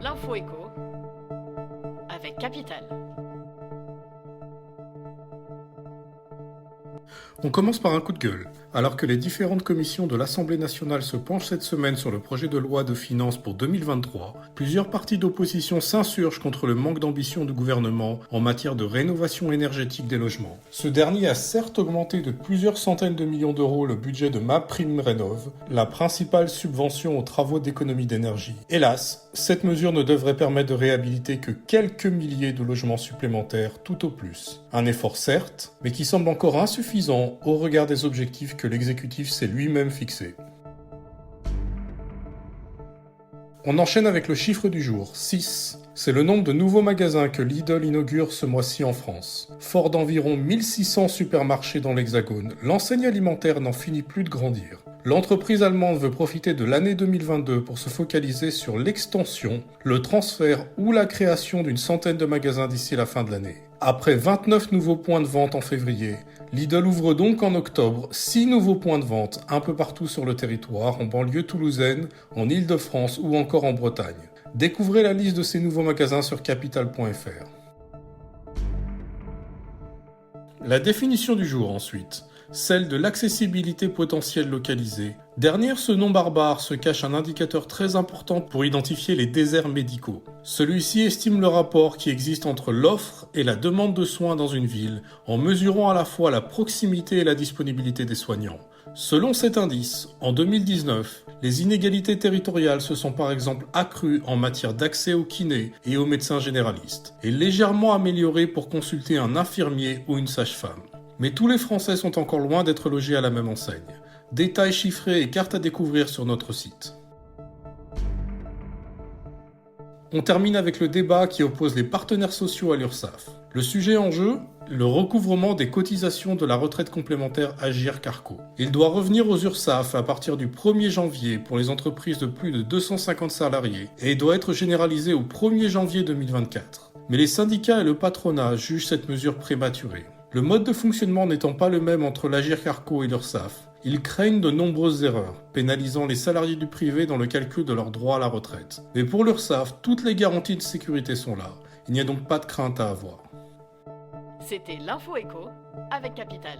L'info écho avec Capital. On commence par un coup de gueule. Alors que les différentes commissions de l'Assemblée nationale se penchent cette semaine sur le projet de loi de finances pour 2023, plusieurs partis d'opposition s'insurgent contre le manque d'ambition du gouvernement en matière de rénovation énergétique des logements. Ce dernier a certes augmenté de plusieurs centaines de millions d'euros le budget de MaPrimeRénov', la principale subvention aux travaux d'économie d'énergie. Hélas, cette mesure ne devrait permettre de réhabiliter que quelques milliers de logements supplémentaires tout au plus. Un effort certes, mais qui semble encore insuffisant au regard des objectifs que l'exécutif s'est lui-même fixés. On enchaîne avec le chiffre du jour, 6. C'est le nombre de nouveaux magasins que Lidl inaugure ce mois-ci en France. Fort d'environ 1600 supermarchés dans l'Hexagone, l'enseigne alimentaire n'en finit plus de grandir. L'entreprise allemande veut profiter de l'année 2022 pour se focaliser sur l'extension, le transfert ou la création d'une centaine de magasins d'ici la fin de l'année. Après 29 nouveaux points de vente en février, Lidl ouvre donc en octobre 6 nouveaux points de vente un peu partout sur le territoire, en banlieue toulousaine, en Île-de-France ou encore en Bretagne. Découvrez la liste de ces nouveaux magasins sur capital.fr. La définition du jour ensuite, celle de l'accessibilité potentielle localisée. Derrière ce nom barbare se cache un indicateur très important pour identifier les déserts médicaux. Celui-ci estime le rapport qui existe entre l'offre et la demande de soins dans une ville, en mesurant à la fois la proximité et la disponibilité des soignants. Selon cet indice, en 2019, les inégalités territoriales se sont par exemple accrues en matière d'accès aux kinés et aux médecins généralistes, et légèrement améliorées pour consulter un infirmier ou une sage-femme. Mais tous les Français sont encore loin d'être logés à la même enseigne. Détails chiffrés et cartes à découvrir sur notre site. On termine avec le débat qui oppose les partenaires sociaux à l'URSSAF. Le sujet en jeu, le recouvrement des cotisations de la retraite complémentaire Agirc-Arrco. Il doit revenir aux URSSAF à partir du 1er janvier pour les entreprises de plus de 250 salariés et doit être généralisé au 1er janvier 2024. Mais les syndicats et le patronat jugent cette mesure prématurée. Le mode de fonctionnement n'étant pas le même entre l'Agirc-Arrco et l'URSSAF, ils craignent de nombreuses erreurs, pénalisant les salariés du privé dans le calcul de leur droit à la retraite. Mais pour l'URSSAF, toutes les garanties de sécurité sont là. Il n'y a donc pas de crainte à avoir. C'était l'Info écho avec Capital.